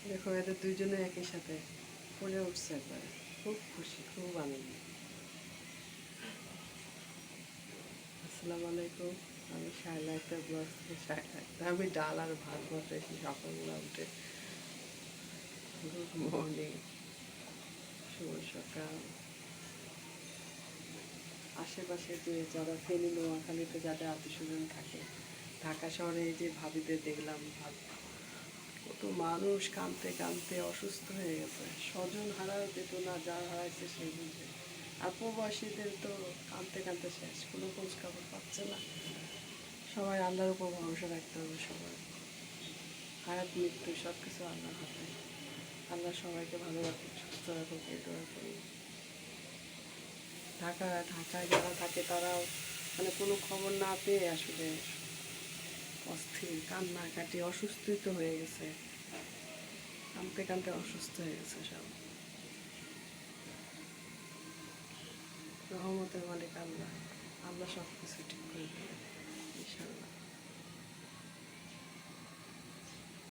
দেখো এদের দুইজনে একই সাথে পড়ে উঠছে একবারে, খুব খুশি, খুব আনন্দ। আসসালামু আলাইকুম, আমি শায়লা একটা ব্লগ থেকে শায়লা একটা। আমি ডাল আর ভাত বসাইছি সকালবেলা উঠে। গুড মর্নিং, শুভ সকাল। আশেপাশে যে যারা ফেনী নোয়াখালীতে যাদের আত্মীয় স্বজন থাকে, ঢাকা শহরে এই যে ভাবিদের দেখলাম, কত মানুষ কাঁদতে কাঁদতে অসুস্থ হয়ে গেছে। স্বজন হারার বেদনা যার হারাইছে সেই বুঝে। আর প্রবাসীদের তো কাঁদতে কাঁদতে শেষ, কোনো খোঁজ খবর পাচ্ছে না। সবাই আল্লাহর উপর ভরসা রাখতে হবে সবার। হায়াত মৃত্যু সব কিছু আল্লাহর হাতে। আল্লাহ সবাইকে ভালো রাখুক, সুস্থ রাখুক, এই দোয়া করি। ঢাকায় যারা থাকে তারাও মানে কোনো খবর না পেয়ে আসলে অস্থির, কান্নাকাটি, অসুস্থই তো হয়ে গেছে, কাঁদতে কাঁদতে অসুস্থ হয়ে গেছে সব। রহমতের মালিক আল্লাহ, আল্লাহ সব কিছু ঠিক করে দেবে।